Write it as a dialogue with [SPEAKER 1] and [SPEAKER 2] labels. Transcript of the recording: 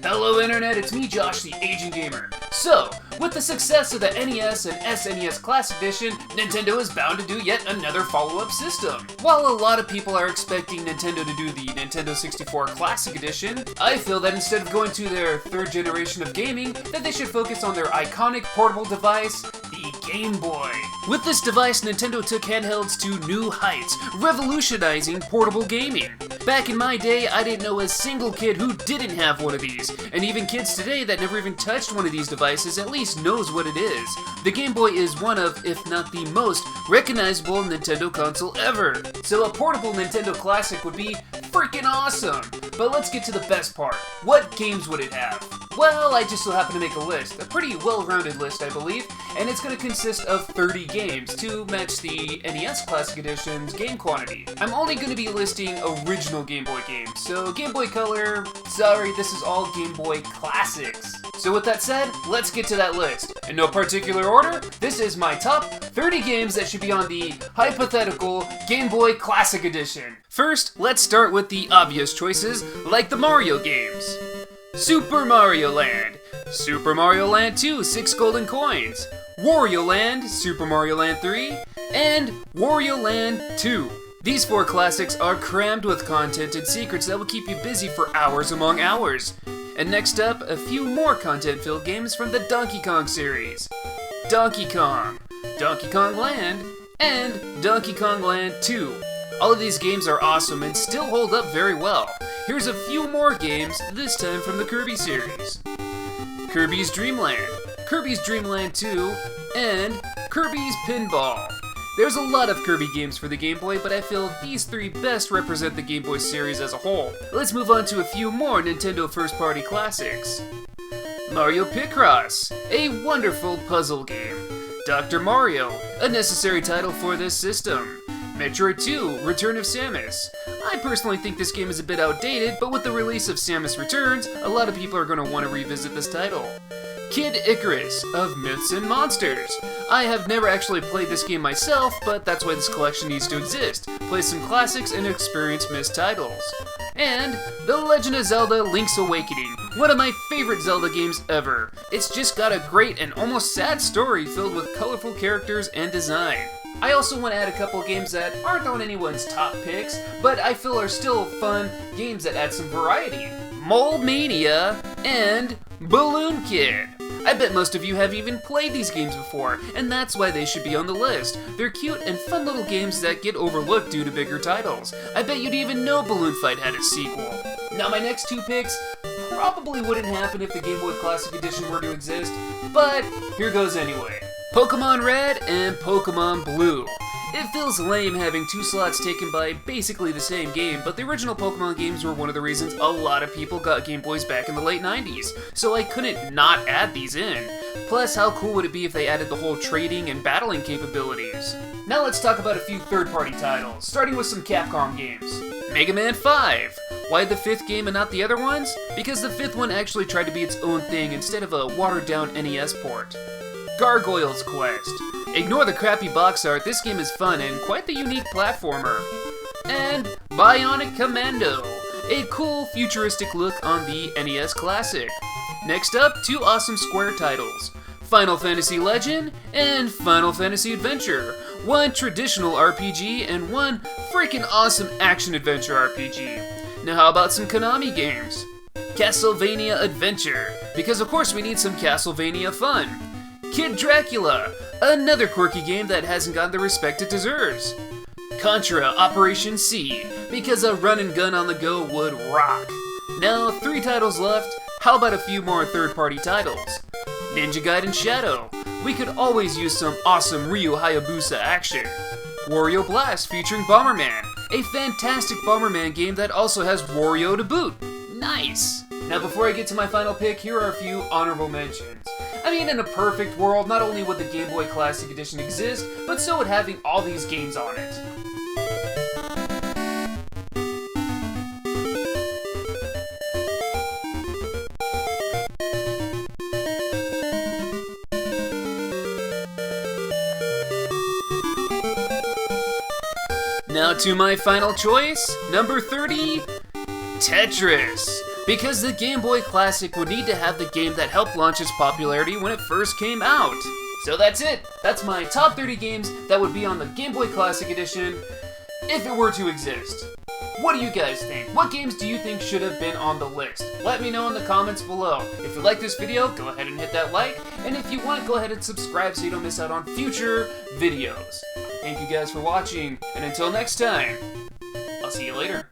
[SPEAKER 1] Hello Internet, it's me Josh, the Aging Gamer. So, with the success of the NES and SNES Classic Edition, Nintendo is bound to do yet another follow-up system. While a lot of people are expecting Nintendo to do the Nintendo 64 Classic Edition, I feel that instead of going to their third generation of gaming, that they should focus on their iconic portable device, the Game Boy. With this device, Nintendo took handhelds to new heights, revolutionizing portable gaming. Back in my day, I didn't know a single kid who didn't have one of these, and even kids today that never even touched one of these devices at least knows what it is. The Game Boy is one of, if not the most, recognizable Nintendo console ever. So a portable Nintendo Classic would be freaking awesome. But let's get to the best part. What games would it have? Well, I just so happen to make a list, a pretty well-rounded list I believe, and it's going to consist of 30 games to match the NES Classic Edition's game quantity. I'm only going to be listing original Game Boy games, so Game Boy Color, sorry, this is all Game Boy Classics. So with that said, let's get to that list. In no particular order, this is my top 30 games that should be on the hypothetical Game Boy Classic Edition. First, let's start with the obvious choices, like the Mario games. Super Mario Land, Super Mario Land 2, 6 golden coins, Wario Land, Super Mario Land 3, and Wario Land 2. These 4 classics are crammed with content and secrets that will keep you busy for hours among hours. And next up, a few more content-filled games from the Donkey Kong series. Donkey Kong, Donkey Kong Land, and Donkey Kong Land 2. All of these games are awesome and still hold up very well. Here's a few more games, this time from the Kirby series. Kirby's Dream Land, Kirby's Dream Land 2, and Kirby's Pinball. There's a lot of Kirby games for the Game Boy, but I feel these 3 best represent the Game Boy series as a whole. Let's move on to a few more Nintendo first-party classics. Mario Picross, a wonderful puzzle game. Dr. Mario, a necessary title for this system. Metroid 2, Return of Samus. I personally think this game is a bit outdated, but with the release of Samus Returns, a lot of people are going to want to revisit this title. Kid Icarus of Myths and Monsters. I have never actually played this game myself, but that's why this collection needs to exist. Play some classics and experience missed titles. And The Legend of Zelda Link's Awakening, one of my favorite Zelda games ever. It's just got a great and almost sad story filled with colorful characters and design. I also want to add a couple games that aren't on anyone's top picks, but I feel are still fun games that add some variety. Mole Mania and Balloon Kid. I bet most of you have even played these games before, and that's why they should be on the list. They're cute and fun little games that get overlooked due to bigger titles. I bet you'd even know Balloon Fight had a sequel. Now my next 2 picks probably wouldn't happen if the Game Boy Classic Edition were to exist, but here goes anyway. Pokemon Red and Pokemon Blue. It feels lame having 2 slots taken by basically the same game, but the original Pokemon games were one of the reasons a lot of people got Game Boys back in the late 90s, so I couldn't not add these in. Plus, how cool would it be if they added the whole trading and battling capabilities? Now let's talk about a few third-party titles, starting with some Capcom games. Mega Man 5. Why the 5th game and not the other ones? Because the 5th one actually tried to be its own thing instead of a watered-down NES port. Gargoyle's Quest. Ignore the crappy box art, this game is fun and quite the unique platformer. And Bionic Commando, a cool futuristic look on the NES Classic. Next up, 2 awesome Square titles, Final Fantasy Legend and Final Fantasy Adventure. 1 traditional RPG and 1 freaking awesome action-adventure RPG. Now how about some Konami games? Castlevania Adventure, because of course we need some Castlevania fun. Kid Dracula, another quirky game that hasn't gotten the respect it deserves. Contra Operation C, because a run and gun on the go would rock. Now 3 titles left, how about a few more third-party titles? Ninja Gaiden Shadow, we could always use some awesome Ryu Hayabusa action. Wario Blast featuring Bomberman, a fantastic Bomberman game that also has Wario to boot. Nice! Now before I get to my final pick, here are a few honorable mentions. I mean, in a perfect world, not only would the Game Boy Classic Edition exist, but so would having all these games on it. Now to my final choice, number 30, Tetris. because the Game Boy Classic would need to have the game that helped launch its popularity when it first came out. So that's it. That's my top 30 games that would be on the Game Boy Classic Edition if it were to exist. What do you guys think? What games do you think should have been on the list? Let me know in the comments below. If you like this video, go ahead and hit that like, and if you want, go ahead and subscribe so you don't miss out on future videos. Thank you guys for watching, and until next time, I'll see you later.